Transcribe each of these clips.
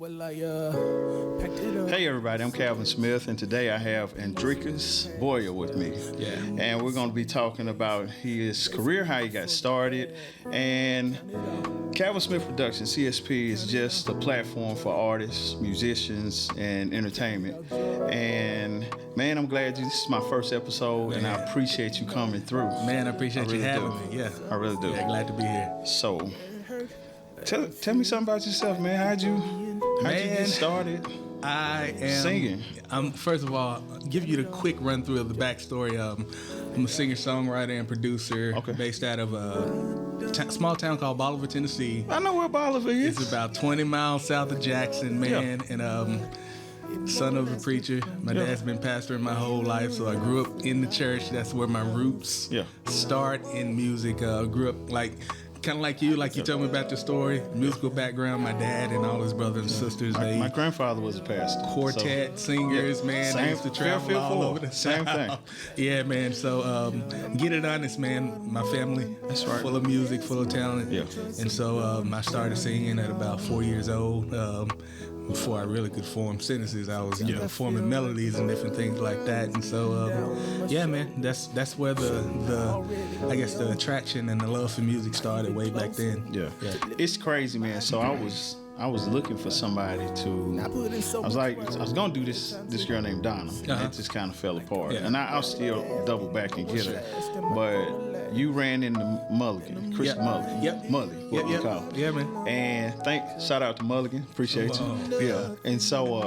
Hey everybody, I'm Calvin Smith, and today I have Andricus Boyer with me. Yeah. And we're going to be talking about his career, how he got started, and Calvin Smith Productions, CSP, is just a platform for artists, musicians, and entertainment. And man, I'm glad this is my first episode, and I appreciate you coming through. Man, I appreciate you having me. Yeah, I really do. Yeah, glad to be here. So, tell me something about yourself, man. How'd you get started? I am singing. First of all, give you the quick run through of the backstory. I'm a singer, songwriter, and producer. Okay. Based out of a small town called Bolivar, Tennessee. I know where Bolivar is. It's about 20 miles south of Jackson, man. Yeah. And son of a preacher. My dad's been pastoring my whole life, so I grew up in the church. That's where my roots start in music. Grew up kind of like you told me about your story, musical background. My dad and all his brothers and sisters. My grandfather was a pastor. Quartet singers, man. They used to travel all over the same South. Thing. Yeah, man. So get it honest, man. My family, that's right, full of music, full of talent. Yeah. And so I started singing at about 4 years old. Before I really could form sentences, I was forming melodies and different things like that. And so yeah, man, that's where the I guess the attraction and the love for music started way back then. Yeah. It's crazy, man. So I was looking for somebody to. I was gonna do this girl named Donna. Uh-huh. It just kind of fell apart, Yeah. and I'll still double back and get her. But you ran into Mulligan, Christian Mulligan. Yep. Mully, what we call it. Yeah, man. And shout out to Mulligan, appreciate you. Yeah. And so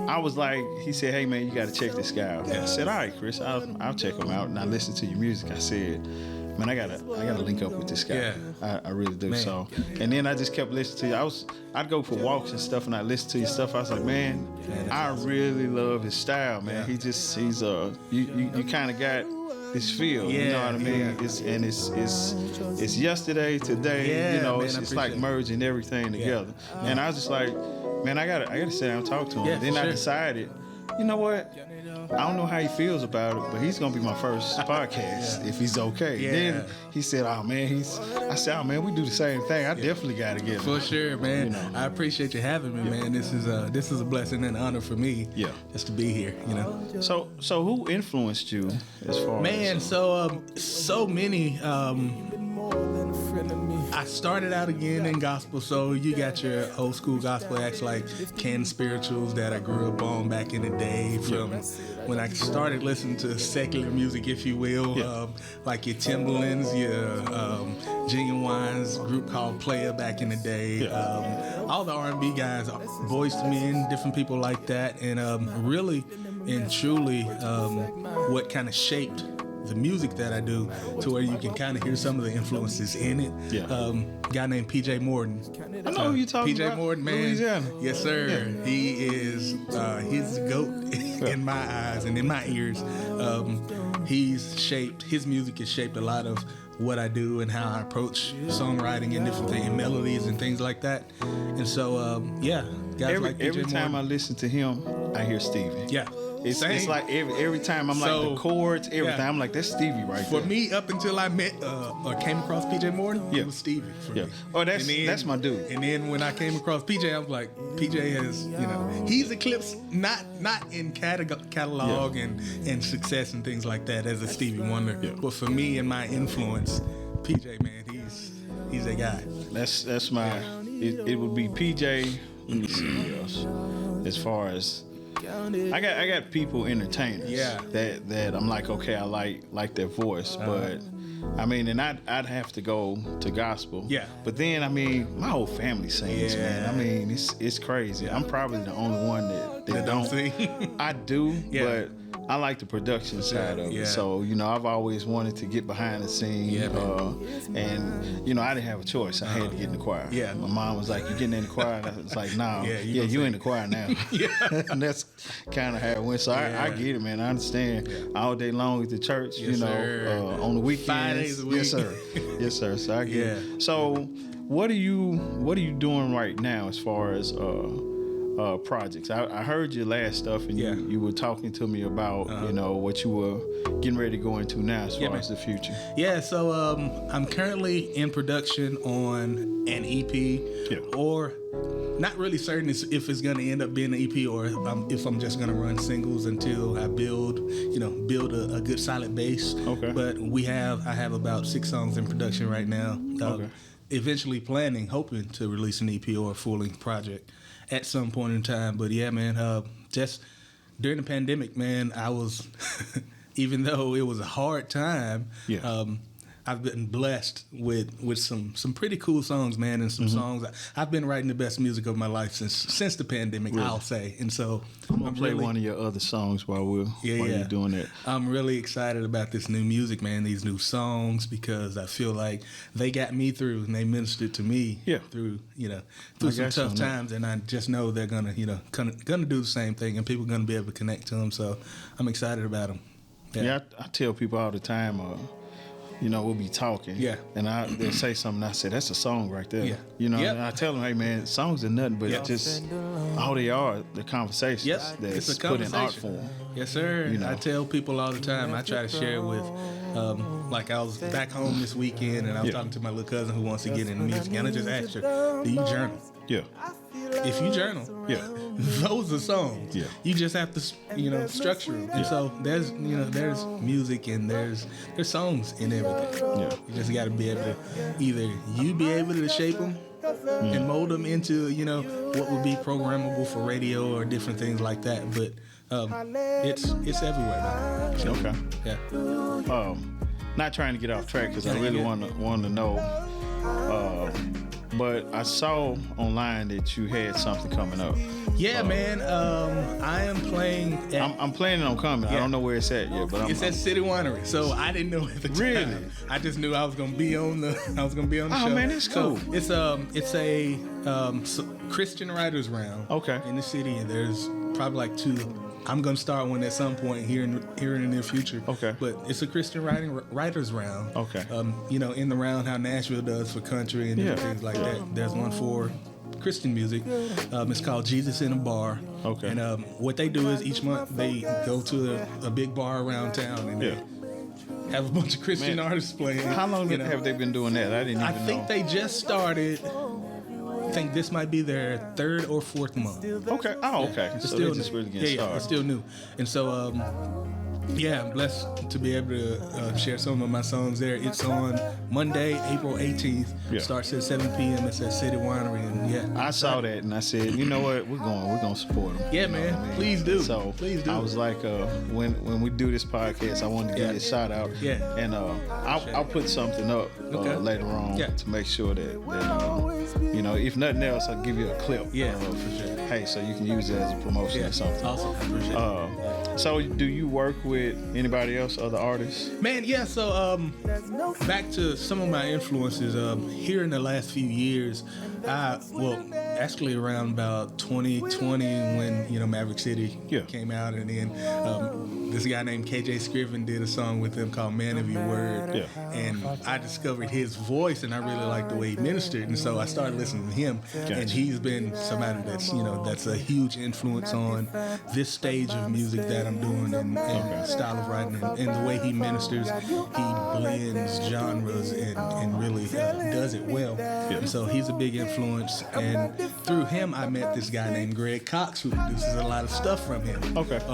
I was like, he said, "Hey man, you got to check this guy out." I said, "All right, Chris, I'll check him out." And I listened to your music. I said, "Man, I gotta link up with this guy." Yeah. I really do. Man. So, and then I just kept listening to you. I'd go for walks and stuff, and I listen to your stuff. I was like, man, I really love his style, man. Yeah. He's you kind of got his feel. Yeah, you know what I mean? Yeah. It's yesterday, today. Yeah, you know, man, it's like merging everything together. And I was just like, man, I gotta sit down and talk to him. Yeah, Then sure. I decided, you know what? I don't know how he feels about it, but he's gonna be my first podcast if he's okay. Yeah. Then he said, "Oh man," I said, "Oh man, we do the same thing. I definitely gotta get him." For sure, man. You know. I appreciate you having me, man. This is a blessing and an honor for me. Yeah. Just to be here, you know. So who influenced you as far Man, as so many. I started out again in gospel, so you got your old school gospel acts like canned spirituals that I grew up on back in the day from when I started listening to secular music, if you will, like your Timbalands, your Genuine's group called Player back in the day, all the R&B guys, Boys to Men, different people like that, and really and truly what kind of shaped the music that I do to where you can kind of hear some of the influences in it. Guy named PJ Morton. I know who you're talking about. PJ Morton, man. Louisiana. Yes, sir. Yeah. He is he's the GOAT in my eyes and in my ears. His music has shaped a lot of what I do and how I approach songwriting and different things, melodies and things like that. And so, guys like PJ every time Morton. I listen to him, I hear Stevie. Yeah. It's like every time I'm like the chords, everything. I'm like, that's Stevie right there. For me, up until I met or came across PJ Morton, it was Stevie for me. Oh, that's my dude. And then when I came across PJ, I was like, PJ has, he's eclipsed not in catalog and success and things like that as a Stevie Wonder. But for me and my influence, PJ, man, he's a guy. That's my. It would be PJ. Let me see who else. As far as. I got people entertainers that I'm like, okay, I like their voice, but I mean, and I'd have to go to gospel. Yeah. But then I mean, my whole family sings, man. I mean, it's crazy. I'm probably the only one that don't sing. I do, but I like the production side of it. So, I've always wanted to get behind the scene. And, I didn't have a choice. I had to get in the choir. Yeah. My mom was like, you getting in the choir? And I was like, nah. You in the choir now. And that's kind of how it went. So I get it, man. I understand. All day long at the church, on the weekends. 5 days a week. Yes, sir. Yes, sir. So I get it. So what are you doing right now as far as projects. I heard your last stuff, and Yeah. you were talking to me about what you were getting ready to go into now as far as the future. Yeah, so I'm currently in production on an EP, or not really certain if it's going to end up being an EP or if I'm just going to run singles until I build a good solid base. Okay. But I have about 6 songs in production right now. Okay. Eventually hoping to release an EP or a full-length project at some point in time. But yeah, man, just during the pandemic, man, I was, even though it was a hard time, I've been blessed with some pretty cool songs, man, and some songs. I've been writing the best music of my life since the pandemic, I'll say. And so I'm gonna play one of your other songs while you're doing that. I'm really excited about this new music, man. These new songs, because I feel like they got me through and they ministered to me through some tough times, and I just know they're gonna do the same thing, and people are gonna be able to connect to them. So I'm excited about them. Yeah, I tell people all the time. We'll be talking. Yeah. And they'll say something, and I say, that's a song right there. Yeah. And I tell them, hey, man, songs are nothing but just all they are, the conversations that's it's a put in art conversation. form. Yes, sir. I tell people all the time, I try to share it with, like I was back home this weekend, and I was talking to my little cousin who wants to get into music, and I just asked her, do you journal? Yeah. If you journal, those are songs. Yeah. You just have to, structure them. And so there's music and there's songs in everything. Yeah. You just got to be able to either be able to shape them and mold them into, what would be programmable for radio or different things like that. But it's everywhere, man. So, Okay. Yeah. Not trying to get off track because I really want to know. But I saw online that you had something coming up. Yeah, man. I am playing. I'm planning on coming. I don't know where it's at yet, but it's at City Winery. So I didn't know at the time. Really? I just knew I was gonna be on the. show. Oh man, it's cool. So it's a Christian writers round. Okay. In the city, and there's probably like 2. I'm gonna start one at some point here in the near future. Okay. But it's a Christian writers round. Okay. In the round how Nashville does for country and different things like that. There's one for Christian music. It's called Jesus in a Bar. Okay. And what they do is each month they go to a big bar around town and they have a bunch of Christian artists playing. How long have they been doing that? I didn't even know. I think they just started. I think this might be their 3rd or 4th month. Okay. Oh, okay. It's So still they're just really getting started. it's still new. And so, I'm blessed to be able to share some of my songs there. It's on Monday, April 18th. Yeah. Starts at 7 p.m. It's at City Winery. And I saw that and I said, you know what? We're gonna support them. Yeah, You know man. what I mean? Please do. So Please do. I was like, when we do this podcast, I wanted to give you a shout out. Yeah. And I'll put something up later on to make sure that if nothing else, I'll give you a clip. Yeah, for sure. Hey, so you can use it as a promotion or something. Awesome. I appreciate it. So do you work with anybody else, other artists? Man, yeah, so back to some of my influences. Here in the last few years, actually around about 2020 when, Maverick City came out, and then this guy named KJ Scriven did a song with them called Man of Your Word. Yeah. And I discovered his voice, and I really liked the way he ministered, and so I started listening to him. Gotcha. And he's been somebody that's a huge influence on this stage of music that I'm doing and style of writing and the way he ministers. He blends genres and really does it well. Yeah. And so he's a big influence. And through him, I met this guy named Greg Cox, who produces a lot of stuff from him.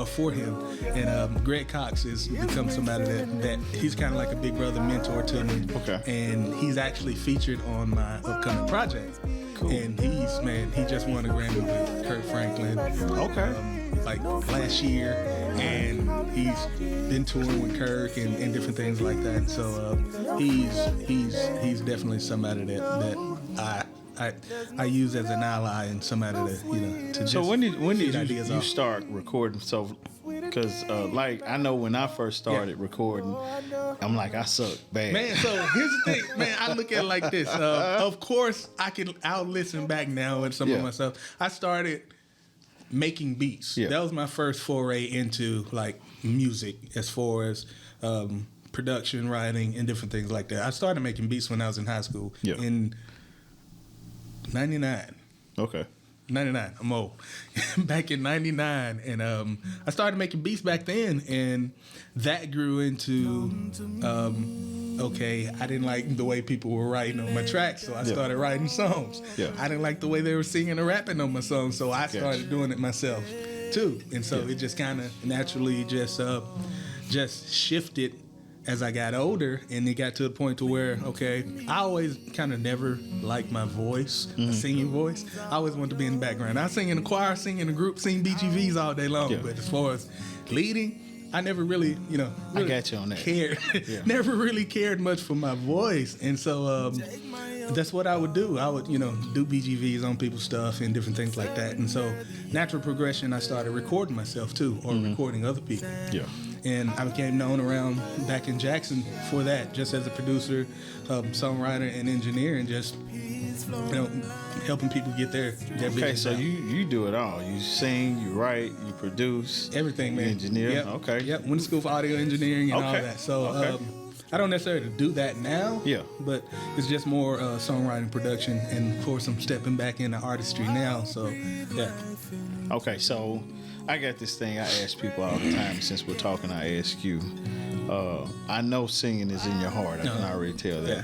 For him. And Greg Cox has become somebody that he's kind of like a big brother mentor to me. Okay. And he's actually featured on my upcoming project. Cool. And he just won a Grammy with Kirk Franklin. Like last year, and he's been touring with Kirk and different things like that. So he's definitely somebody that I use as an ally and somebody to just. So when did you start recording? So because I know when I first started recording, I'm like, I suck bad. Man, so here's the thing, man. I look at it like this. Of course, I'll listen back now at some of myself. I started making beats. Yeah. That was my first foray into like music as far as production, writing, and different things like that. I started making beats when I was in high school in 99. Okay. 99. I'm old. Back in 99. And I started making beats back then. And that grew into, okay, I didn't like the way people were writing on my tracks. So I started writing songs. Yeah. I didn't like the way they were singing and rapping on my songs. So I started doing it myself too. And so it just kind of naturally just shifted as I got older, and it got to the point to where, okay, I always kind of never liked my voice, a singing voice. I always wanted to be in the background. I sing in the choir, sing in a group, sing BGVs all day long. But as far as leading, I never really, I got you on that. Cared. Never really cared much for my voice. And so that's what I would do. I would, do BGVs on people's stuff and different things like that. And so natural progression, I started recording myself too, or recording other people. Yeah. And I became known around back in Jackson for that, just as a producer, songwriter, and engineer, and just helping people get their Okay, so you do it all. You sing, you write, you produce, everything, man. You engineer. Yep. Okay. Yep. Went to school for audio engineering and all that. So I don't necessarily do that now. Yeah. But it's just more songwriting, production, and of course I'm stepping back into artistry now. So yeah. Okay, so I got this thing I ask people all the time. Since we're talking, I ask you. I know singing is in your heart. I can already tell that. Yeah.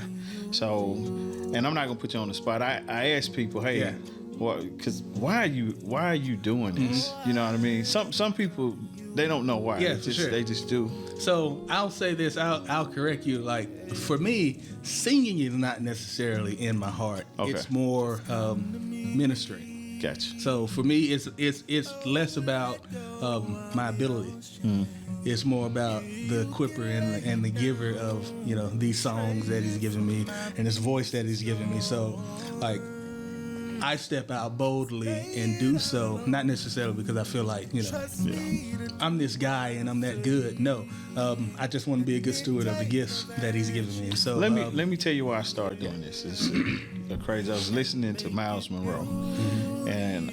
So, and I'm not gonna put you on the spot. I ask people, hey, because why are you doing this? You know what I mean? Some people, they don't know why. Yeah, They just do. So I'll say this. I'll correct you. Like for me, singing is not necessarily in my heart. Okay. It's more ministry. Gotcha. So for me, it's less about my ability. It's more about the equiper and the giver of these songs that he's given me and this voice that he's given me. So like I step out boldly and do so, not necessarily because I feel like I'm this guy and I'm that good. No, I just want to be a good steward of the gifts that he's given me. And so let me tell you why I started doing this. It's crazy. I was listening to Miles Monroe, and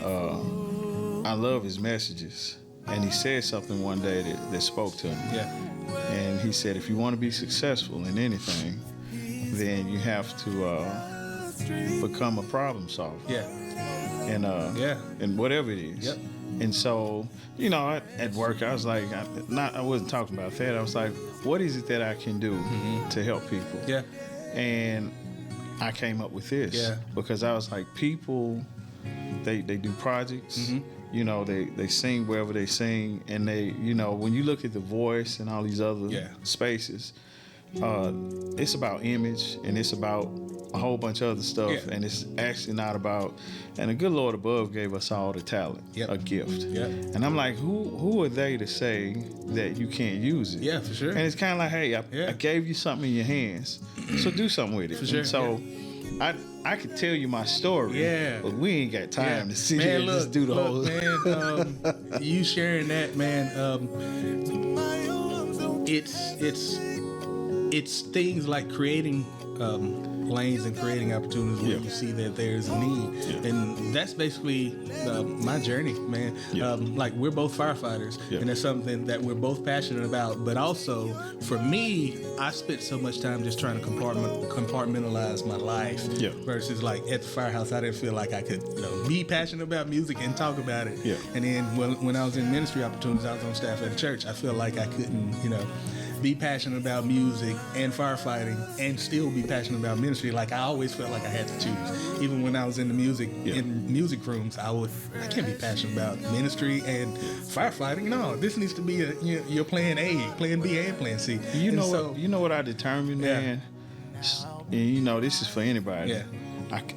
I love his messages. And he said something one day that spoke to me. Yeah. And he said, if you want to be successful in anything, then you have to become a problem solver. Yeah. And whatever it is. Yep. And so, at work, I was like, I wasn't talking about that. I was like, what is it that I can do to help people? Yeah. And I came up with this. Yeah. Because I was like, people, they do projects. They sing wherever they sing, and they, when you look at The Voice and all these other spaces, it's about image and it's about a whole bunch of other stuff, and it's actually not about. And the good Lord above gave us all the talent, a gift. And I'm like, who are they to say that you can't use it? Yeah, for sure. And it's kind of like, hey, I gave you something in your hands, so do something with it. For sure. And so I could tell you my story, but we ain't got time to sit here and just do the whole. Man, you sharing that, man. It's things like creating lanes and creating opportunities where you see that there's a need, and that's basically my journey, man. Like we're both firefighters, and it's something that we're both passionate about. But also, for me, I spent so much time just trying to compartmentalize my life versus like at the firehouse, I didn't feel like I could, be passionate about music and talk about it. And then when I was in ministry opportunities, I was on staff at a church. I feel like I couldn't, be passionate about music and firefighting and still be passionate about ministry. Like I always felt like I had to choose. Even when I was in the music rooms, I can't be passionate about ministry and firefighting. No, this needs to be your plan A, plan B, and plan C. You know what I determined, man? And this is for anybody. Yeah.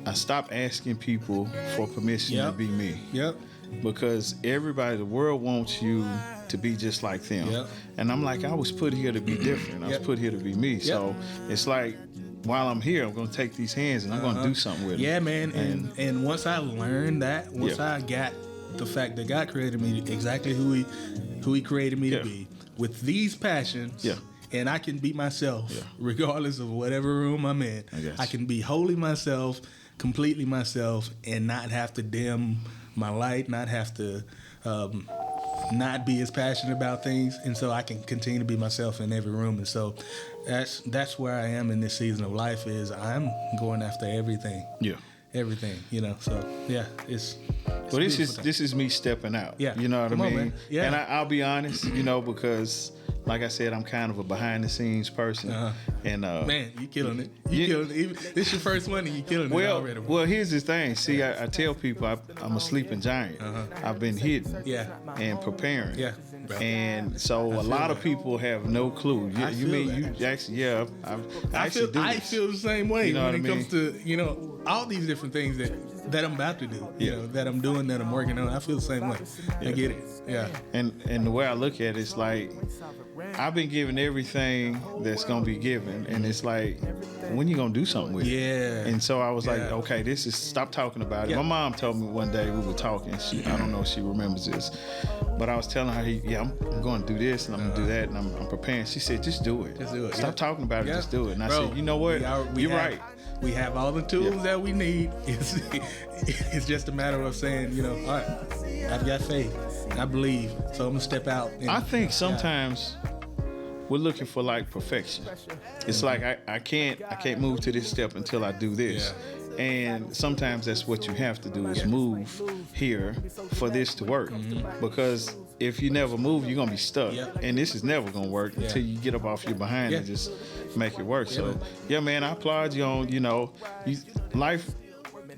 I stopped asking people for permission to be me. Yep. Because the world wants you to be just like them. Yep. And I'm like, I was put here to be different. I was put here to be me. Yep. So it's like, while I'm here, I'm going to take these hands and I'm going to do something with them. Yeah, man. And once I learned that, I got the fact that God created me exactly who he created me to be, with these passions, and I can be myself regardless of whatever room I'm in. I can be wholly myself, completely myself, and not have to dim my light, not have to not be as passionate about things, and so I can continue to be myself in every room. And so that's where I am in this season of life, is I'm going after everything. Yeah. everything, So yeah, it's well, this is me stepping out. Yeah. You know what Come I on, mean? man. Yeah. And I'll be honest, because like I said, I'm kind of a behind the scenes person. And man, you killing it. Killing it. This your first one and you killing it already. Well, here's the thing. See, I tell people I'm a sleeping giant. I've been hidden and preparing. Yeah. Bro. And so a lot of people have no clue. You actually, I feel the same way when it comes to, all these different things that I'm about to do, that I'm doing, that I'm working on. I feel the same way. I get it. Yeah. And the way I look at it, it's like I've been given everything that's gonna be given, and it's like, when you gonna do something with it? Yeah. And so I was like, okay, stop talking about it. Yeah. My mom told me one day we were talking. I don't know if she remembers this, but I was telling her, I'm going to do this and I'm going to do that, and I'm preparing. She said, just do it. Just do it. Stop talking about it. Just do it. And I said, you know what? You're right. We have all the tools that we need. It's just a matter of saying, all right, I've got faith. I believe. So I'm going to step out. I think sometimes we're looking for like perfection. It's like I can't move to this step until I do this. Yeah. And sometimes that's what you have to do is move here for this to work. Because if you never move, you're gonna be stuck. And this is never gonna work until you get up off your behind and just make it work. So man, I applaud you on, life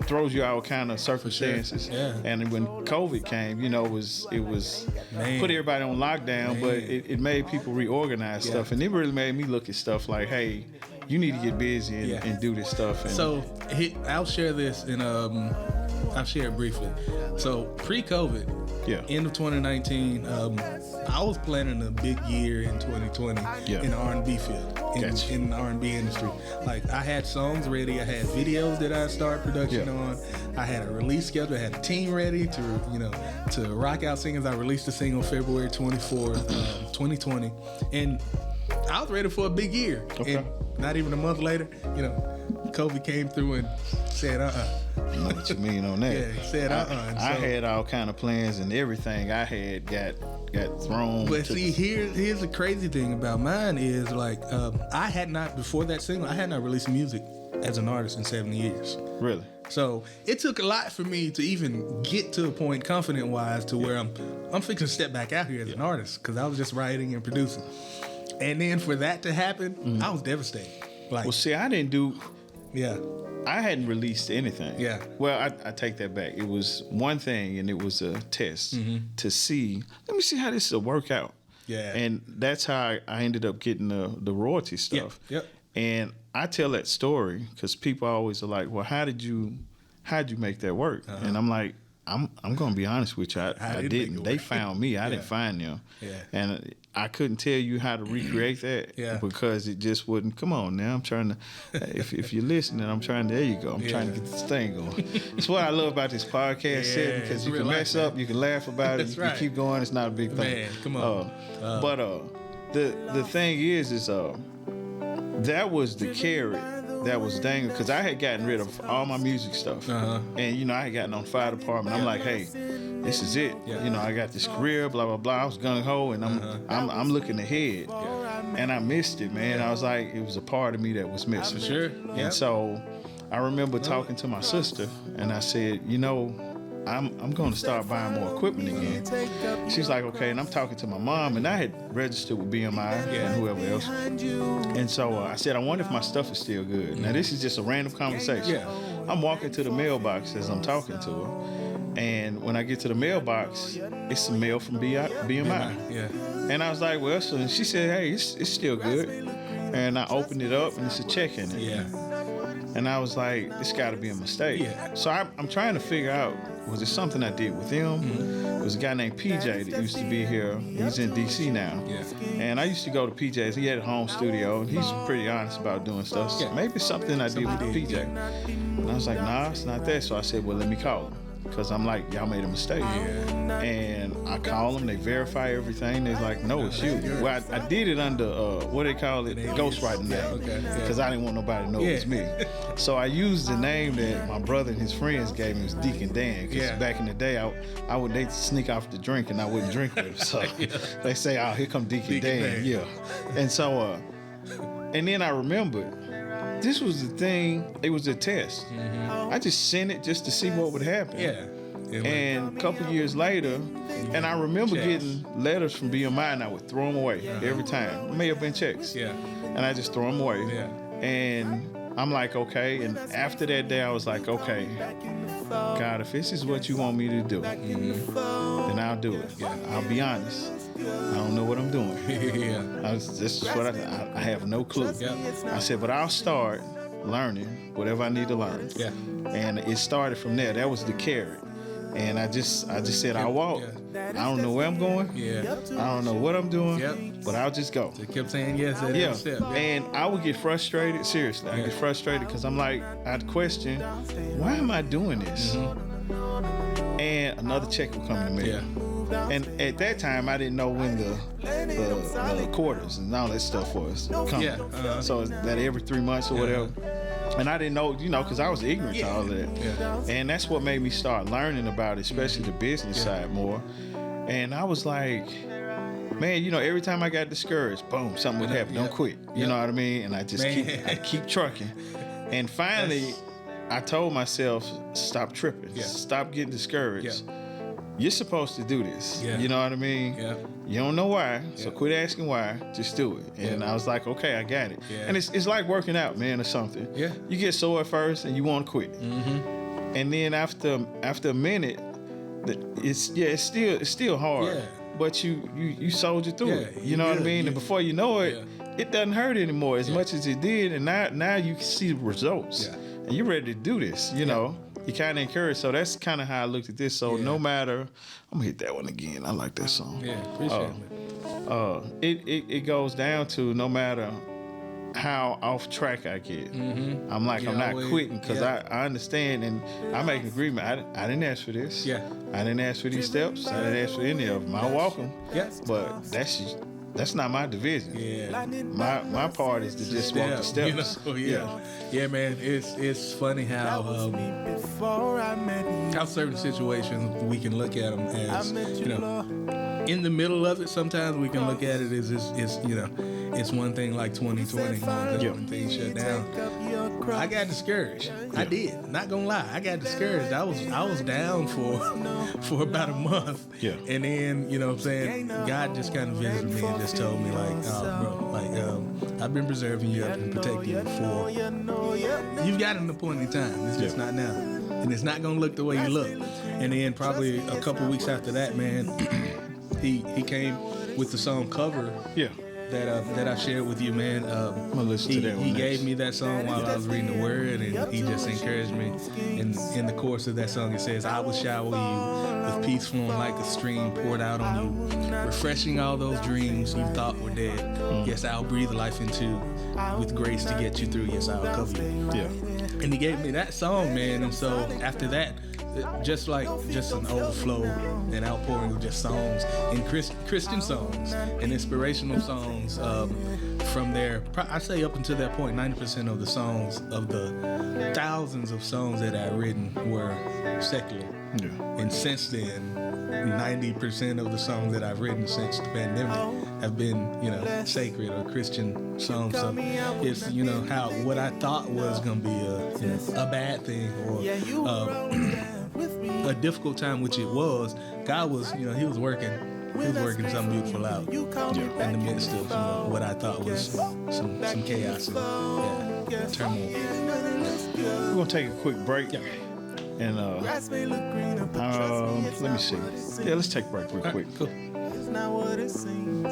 throws you out kind of circumstances. Sure. Yeah. And when COVID came, it was put everybody on lockdown, but it made people reorganize stuff, and it really made me look at stuff like, hey, you need to get busy and do this stuff. And so I'll share this, and I'll share it briefly. So pre-COVID, end of 2019, I was planning a big year in 2020 in the R&B field, in the R&B industry. Like, I had songs ready, I had videos that I started production on, I had a release schedule, I had a team ready to rock out singles. I released a single February 24th, 2020, and I was ready for a big year. Okay. And not even a month later, COVID came through and said, I know what you mean on that. Yeah, he said, I had all kind of plans, and everything I had got thrown. But see, here's the crazy thing about mine is, like, I had not, before that single, I had not released music as an artist in 7 years. Really? So it took a lot for me to even get to a point, confident-wise, to where I'm fixing to step back out here as an artist, because I was just writing and producing. And then for that to happen, I was devastated. Like, well, see, I didn't do. Yeah. I hadn't released anything. Yeah. Well, I take that back. It was one thing, and it was a test to see. Let me see how this will work out. Yeah. And that's how I ended up getting the royalty stuff. Yep. And I tell that story because people always are like, "Well, how'd you make that work?" And I'm like, I'm gonna be honest with you. I didn't. They found me. I didn't find them. Yeah. And I couldn't tell you how to recreate that because it just wouldn't. Come on now. I'm trying to. If you're listening, I'm trying to. There you go. I'm trying to get this thing going. It's what I love about this podcast setting, because you can mess up, you can laugh about it, you keep going. It's not a big thing. Man, come on. But the thing is that was the carrot that was dangling, because I had gotten rid of all my music stuff, and I had gotten on fire department. I'm like, hey, this is it. I got this career, blah blah blah. I was gung ho, and I'm looking ahead, and I missed it, man. I was like, it was a part of me that was missing. For sure. And so I remember talking to my sister, and I said, I'm going to start buying more equipment again. She's like, okay. And I'm talking to my mom, and I had registered with BMI and whoever else. And so I said, I wonder if my stuff is still good. Now, this is just a random conversation. I'm walking to the mailbox as I'm talking to her. And when I get to the mailbox, it's some mail from BMI. And I was like, well, so she said, hey, it's still good. And I opened it up, and it's a check in it. And I was like, this got to be a mistake. So I'm trying to figure out, was it something I did with him? It was a guy named PJ that used to be here. He's in DC now. And I used to go to PJ's. He had a home studio, and he's pretty honest about doing stuff. So maybe it's something I did with PJ. And I was like, nah, it's not that. So I said, well, let me call him, because I'm like, y'all made a mistake. And I call them, they verify everything. They're like, no, it's you. Well, I did it under, what they call it, ghostwriting name, because I didn't want nobody to know it was me. So I used the name that my brother and his friends gave me, was Deacon Dan, because back in the day, they'd sneak off the drink, and I wouldn't drink with them. So they say, oh, here come Deacon Dan. And so, and then I remembered, this was the thing. It was a test. I just sent it just to see what would happen. Yeah. And a couple years later, and I remember getting letters from BMI, and I would throw them away every time. It may have been checks. Yeah. And I just throw them away. Yeah. And I'm like, okay. And after that day, I was like, okay, God, if this is what you want me to do, then I'll do it. Yeah. I'll be honest. I don't know what I'm doing. This is what I have no clue. Yeah. I said, but I'll start learning whatever I need to learn. Yeah. And it started from there. That was the carrot. And I just said, I'll walk. I don't know where I'm going. Yeah. I don't know what I'm doing. Yep. But I'll just go. They kept saying yes at every step. Yeah. And I would get frustrated. Seriously, I get frustrated because I'm like, I'd question, why am I doing this? And another check would come in the mail. Yeah. And at that time, I didn't know when the quarters and all that stuff was coming. Yeah. So that every 3 months or whatever. And I didn't know, because I was ignorant to all of that. Yeah. And that's what made me start learning about it, especially the business side more. And I was like, man, every time I got discouraged, boom, something would happen. Don't quit. You know what I mean? And I just keep trucking. And finally, I told myself, stop tripping. Yeah. Stop getting discouraged. Yeah. You're supposed to do this. Yeah. You know what I mean? Yeah. You don't know why, so quit asking why. Just do it. And I was like, okay, I got it. Yeah. And it's like working out, man, or something. Yeah. You get sore at first and you want to quit. And then after a minute, it's still hard. Yeah. But you soldier through it. you You know what I good. mean? And before you know it, it doesn't hurt anymore as Yeah. much as it did. And now you can see the results. Yeah. And you're ready to do this. You know. You kind of encourage. So that's kind of how I looked at this. So no matter, I'm gonna hit that one again. I like that song. Yeah, appreciate it. It goes down to no matter how off track I get, I'm like, I'm not quitting because I understand and I make an agreement. I didn't ask for this. Yeah. I didn't ask for these steps. I didn't ask for any of them. I walk them. Yeah. But that's not my division. Yeah. My part is to just walk the steps. Yeah, man. It's funny how certain situations we can look at them as in the middle of it. Sometimes we can look at it as it's one thing like 2020 when things shut down. I got discouraged. I did. Not gonna lie, I got discouraged. I was down for about a month. Yeah. And then what I'm saying, God just kind of visited me and just told me like, bro, like I've been preserving you, I've been protecting you before. You've got an appointed time. It's just not now. And it's not gonna look the way you look. And then probably a couple weeks after that, man, he came with the song Cover. Yeah. That I shared with you, man. I'm gonna listen to that one. He gave me that song while I was reading the Word, and he just encouraged me. In the chorus of that song, it says, "I will shower you with peace flowing like a stream poured out on you, refreshing all those dreams you thought were dead. Yes, I'll breathe life into with grace to get you through. Yes, I'll cover you." Yeah. And he gave me that song, man. And so after that, just an overflow and outpouring of just songs and Christian songs and inspirational songs from there. I say up until that point, 90% of the songs, of the thousands of songs that I've written, were secular. Yeah. And since then, 90% of the songs that I've written since the pandemic have been, sacred or Christian songs. So it's, how what I thought was going to be a bad thing or a difficult time, which it was, God was, he was working something beautiful out in the midst of what I thought was some chaos and turmoil. We're gonna take a quick break. And let me see. Yeah, let's take a break real quick. Cool. It's not what it seems.